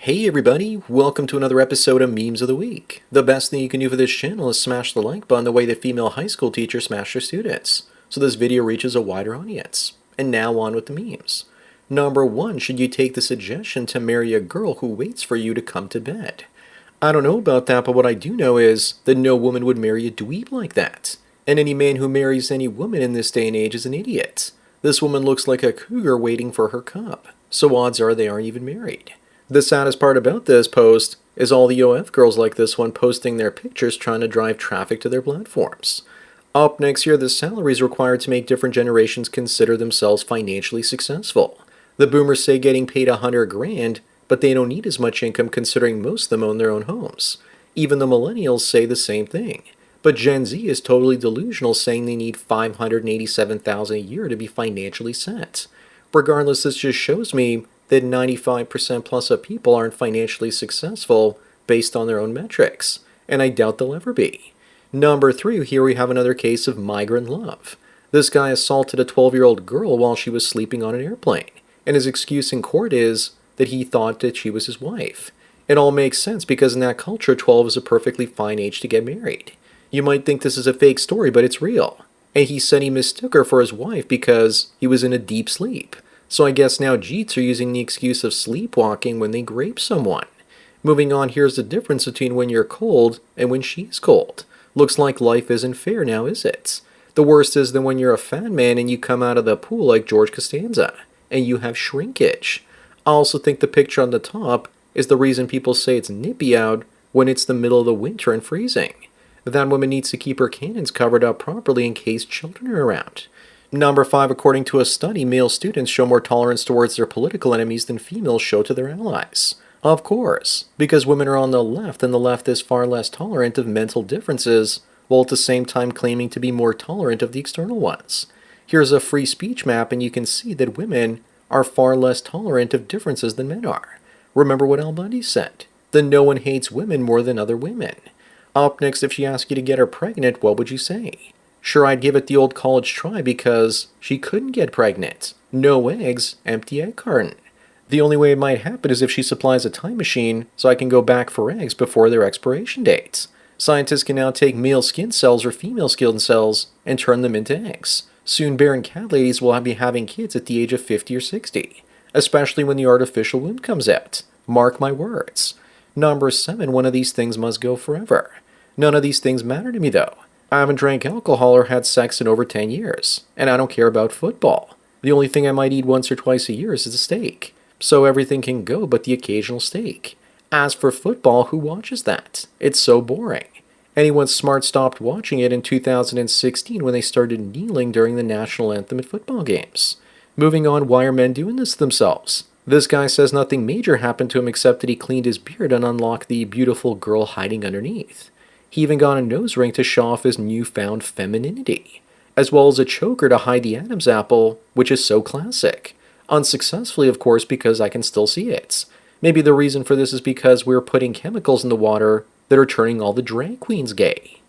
Hey everybody, welcome to another episode of Memes of the Week. The best thing you can do for this channel is smash the like button the way the female high school teachers smash their students, so this video reaches a wider audience. And now on with the memes. Number 1, should you take the suggestion to marry a girl who waits for you to come to bed? I don't know about that, but what I do know is that no woman would marry a dweeb like that. And any man who marries any woman in this day and age is an idiot. This woman looks like a cougar waiting for her cub, so odds are they aren't even married. The saddest part about this post is all the OF girls like this one posting their pictures trying to drive traffic to their platforms. Up next here, the salaries required to make different generations consider themselves financially successful. The boomers say getting paid $100,000, but they don't need as much income considering most of them own their own homes. Even the millennials say the same thing. But Gen Z is totally delusional, saying they need $587,000 a year to be financially set. Regardless, this just shows me that 95% plus of people aren't financially successful based on their own metrics, and I doubt they'll ever be. Number 3, here we have another case of migrant love. This guy assaulted a 12-year-old girl while she was sleeping on an airplane, and his excuse in court is that he thought that she was his wife. It all makes sense because in that culture, 12 is a perfectly fine age to get married. You might think this is a fake story, but it's real. And he said he mistook her for his wife because he was in a deep sleep. So I guess now Jeets are using the excuse of sleepwalking when they grape someone. Moving on, here's the difference between when you're cold and when she's cold. Looks like life isn't fair now, is it? The worst is that when you're a fat man and you come out of the pool like George Costanza, and you have shrinkage. I also think the picture on the top is the reason people say it's nippy out when it's the middle of the winter and freezing. That woman needs to keep her cannons covered up properly in case children are around. Number 5, according to a study, male students show more tolerance towards their political enemies than females show to their allies. Of course, because women are on the left and the left is far less tolerant of mental differences, while at the same time claiming to be more tolerant of the external ones. Here's a free speech map and you can see that women are far less tolerant of differences than men are. Remember what Al Bundy said, that no one hates women more than other women. Up next, if she asked you to get her pregnant, what would you say? Sure, I'd give it the old college try because she couldn't get pregnant. No eggs, empty egg carton. The only way it might happen is if she supplies a time machine so I can go back for eggs before their expiration dates. Scientists can now take male skin cells or female skin cells and turn them into eggs. Soon barren cat ladies will be having kids at the age of 50 or 60, especially when the artificial womb comes out. Mark my words. Number 7, one of these things must go forever. None of these things matter to me though. I haven't drank alcohol or had sex in over 10 years, and I don't care about football. The only thing I might eat once or twice a year is a steak. So everything can go but the occasional steak. As for football, who watches that? It's so boring. Anyone smart stopped watching it in 2016 when they started kneeling during the national anthem at football games. Moving on, why are men doing this to themselves? This guy says nothing major happened to him except that he cleaned his beard and unlocked the beautiful girl hiding underneath. He even got a nose ring to show off his newfound femininity, as well as a choker to hide the Adam's apple, which is so classic. Unsuccessfully, of course, because I can still see it. Maybe the reason for this is because we're putting chemicals in the water that are turning all the drag queens gay.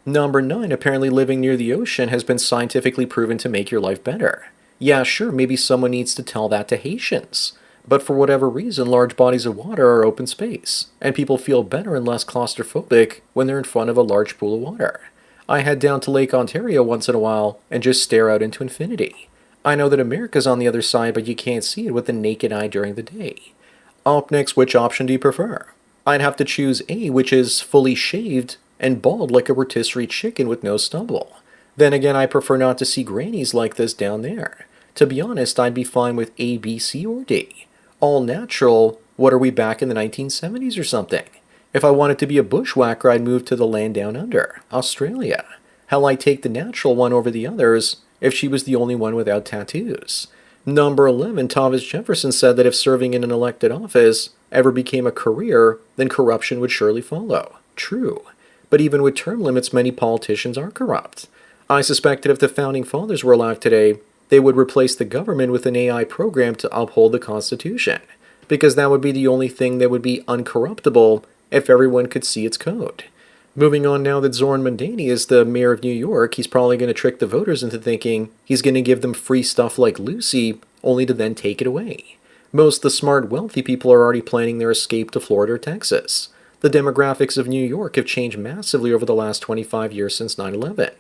Number 9, apparently living near the ocean has been scientifically proven to make your life better. Yeah, sure, maybe someone needs to tell that to Haitians. But for whatever reason, large bodies of water are open space, and people feel better and less claustrophobic when they're in front of a large pool of water. I head down to Lake Ontario once in a while and just stare out into infinity. I know that America's on the other side, but you can't see it with the naked eye during the day. Up next, which option do you prefer? I'd have to choose A, which is fully shaved and bald like a rotisserie chicken with no stubble. Then again, I prefer not to see grannies like this down there. To be honest, I'd be fine with A, B, C, or D. All natural, what are we back in the 1970s or something? If I wanted to be a bushwhacker, I'd move to the land down under, Australia. Hell, I'd take the natural one over the others if she was the only one without tattoos. Number 11, Thomas Jefferson said that if serving in an elected office ever became a career, then corruption would surely follow. True. But even with term limits, many politicians are corrupt. I suspect that if the Founding Fathers were alive today, they would replace the government with an AI program to uphold the Constitution, because that would be the only thing that would be uncorruptible if everyone could see its code. Moving on, now that Zoran Mandani is the mayor of New York, he's probably going to trick the voters into thinking he's going to give them free stuff like Lucy, only to then take it away. Most of the smart, wealthy people are already planning their escape to Florida or Texas. The demographics of New York have changed massively over the last 25 years since 9/11.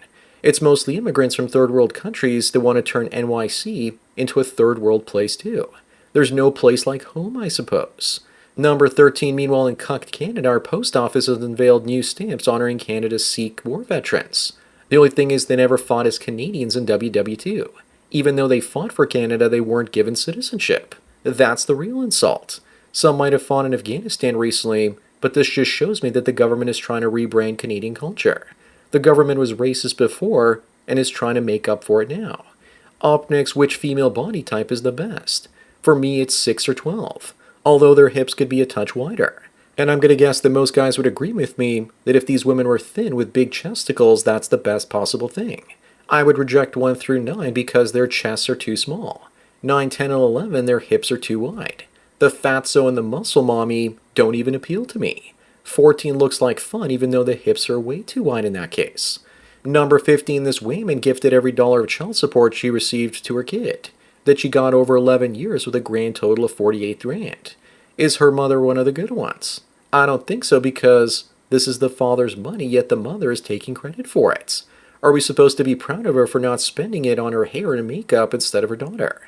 It's mostly immigrants from third world countries that want to turn NYC into a third world place too. There's no place like home, I suppose. Number 13, meanwhile, in cucked Canada, our post office has unveiled new stamps honoring Canada's Sikh war veterans. The only thing is they never fought as Canadians in WW2. Even though they fought for Canada, they weren't given citizenship. That's the real insult. Some might have fought in Afghanistan recently, but this just shows me that the government is trying to rebrand Canadian culture. The government was racist before and is trying to make up for it now. Up next, which female body type is the best? For me, it's 6 or 12, although their hips could be a touch wider. And I'm going to guess that most guys would agree with me that if these women were thin with big chesticles, that's the best possible thing. I would reject 1 through 9 because their chests are too small. 9, 10, and 11, their hips are too wide. The fatso and the muscle mommy don't even appeal to me. 14 looks like fun even though the hips are way too wide in that case. Number 15, this woman gifted every dollar of child support she received to her kid, that she got over 11 years with a grand total of 48 grand. Is her mother one of the good ones? I don't think so because this is the father's money, yet the mother is taking credit for it. Are we supposed to be proud of her for not spending it on her hair and makeup instead of her daughter?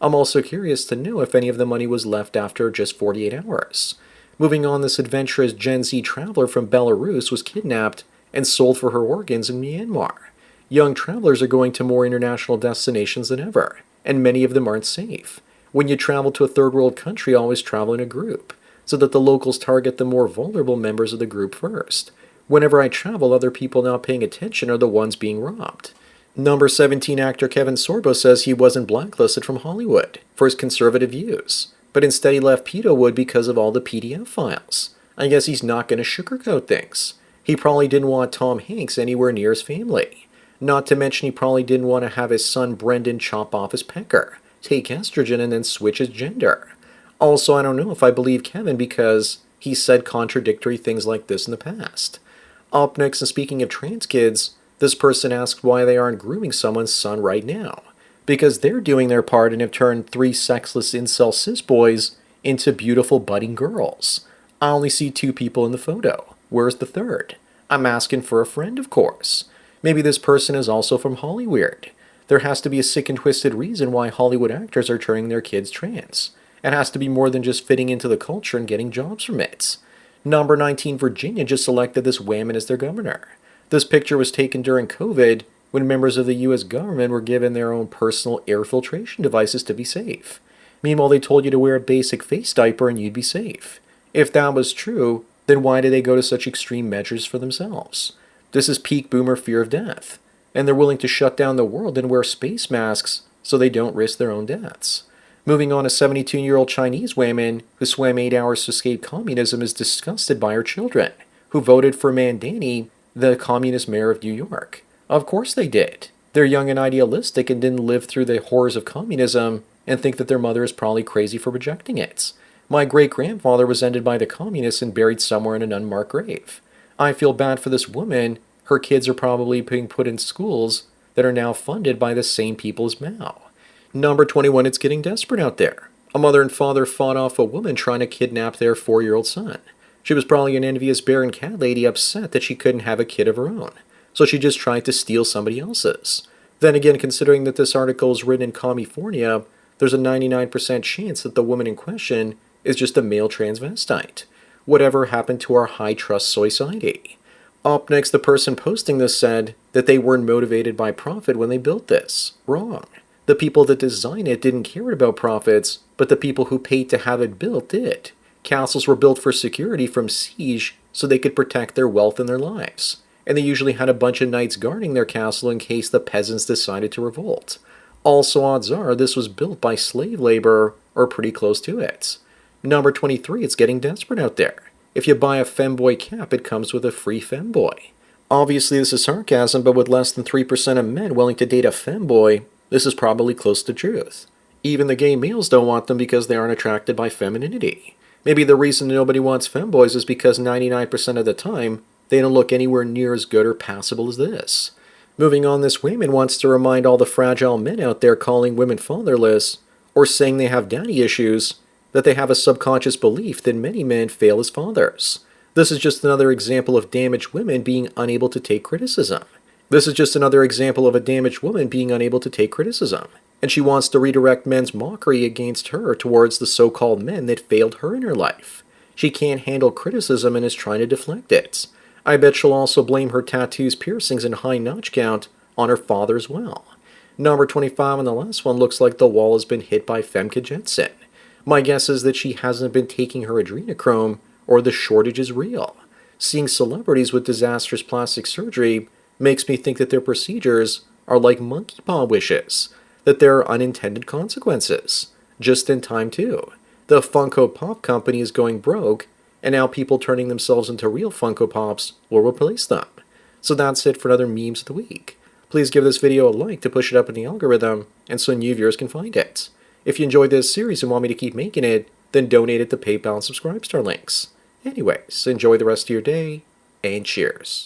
I'm also curious to know if any of the money was left after just 48 hours. Moving on, this adventurous Gen Z traveler from Belarus was kidnapped and sold for her organs in Myanmar. Young travelers are going to more international destinations than ever, and many of them aren't safe. When you travel to a third world country, always travel in a group, so that the locals target the more vulnerable members of the group first. Whenever I travel, other people not paying attention are the ones being robbed. Number 17, actor Kevin Sorbo says he wasn't blacklisted from Hollywood for his conservative views, but instead he left Pedowood because of all the PDF files. I guess he's not going to sugarcoat things. He probably didn't want Tom Hanks anywhere near his family. Not to mention he probably didn't want to have his son Brendan chop off his pecker, take estrogen, and then switch his gender. Also, I don't know if I believe Kevin because he said contradictory things like this in the past. Up next, and speaking of trans kids, this person asked why they aren't grooming someone's son right now. Because they're doing their part and have turned 3 sexless incel cis boys into beautiful budding girls. I only see 2 people in the photo. Where's the third? I'm asking for a friend, of course. Maybe this person is also from Hollywood. There has to be a sick and twisted reason why Hollywood actors are turning their kids trans. It has to be more than just fitting into the culture and getting jobs from it. Number 19, Virginia just selected this whammon as their governor. This picture was taken during COVID when members of the US government were given their own personal air filtration devices to be safe. Meanwhile, they told you to wear a basic face diaper and you'd be safe. If that was true, then why did they go to such extreme measures for themselves? This is peak boomer fear of death. And they're willing to shut down the world and wear space masks so they don't risk their own deaths. Moving on, a 72-year-old Chinese woman who swam 8 hours to escape communism is disgusted by her children, who voted for Mandani, the communist mayor of New York. Of course they did. They're young and idealistic and didn't live through the horrors of communism and think that their mother is probably crazy for rejecting it. My great-grandfather was ended by the communists and buried somewhere in an unmarked grave. I feel bad for this woman. Her kids are probably being put in schools that are now funded by the same people as Mao. Number 21, it's getting desperate out there. A mother and father fought off a woman trying to kidnap their 4-year-old son. She was probably an envious bear and cat lady upset that she couldn't have a kid of her own, so she just tried to steal somebody else's. Then again, considering that this article is written in California, there's a 99% chance that the woman in question is just a male transvestite. Whatever happened to our high-trust society? Up next, the person posting this said that they weren't motivated by profit when they built this. Wrong. The people that designed it didn't care about profits, but the people who paid to have it built did. Castles were built for security from siege so they could protect their wealth and their lives. And they usually had a bunch of knights guarding their castle in case the peasants decided to revolt. Also, odds are this was built by slave labor or pretty close to it. Number 23, it's getting desperate out there. If you buy a femboy cap, it comes with a free femboy. Obviously, this is sarcasm, but with less than 3% of men willing to date a femboy, this is probably close to truth. Even the gay males don't want them because they aren't attracted by femininity. Maybe the reason nobody wants femboys is because 99% of the time, they don't look anywhere near as good or passable as this. Moving on, this woman wants to remind all the fragile men out there calling women fatherless or saying they have daddy issues that they have a subconscious belief that many men fail as fathers. This is just another example of damaged women being unable to take criticism. This is just another example of a damaged woman being unable to take criticism. And she wants to redirect men's mockery against her towards the so-called men that failed her in her life. She can't handle criticism and is trying to deflect it. I bet she'll also blame her tattoos, piercings, and high notch count on her father as well. Number 25 on the last one looks like the wall has been hit by Femke Jensen. My guess is that she hasn't been taking her adrenochrome, or the shortage is real. Seeing celebrities with disastrous plastic surgery makes me think that their procedures are like monkey paw wishes, that there are unintended consequences. Just in time too. The Funko Pop company is going broke, and now people turning themselves into real Funko Pops will replace them. So that's it for another Memes of the Week. Please give this video a like to push it up in the algorithm, and so new viewers can find it. If you enjoyed this series and want me to keep making it, then donate it to PayPal and Subscribestar links. Anyways, enjoy the rest of your day, and cheers.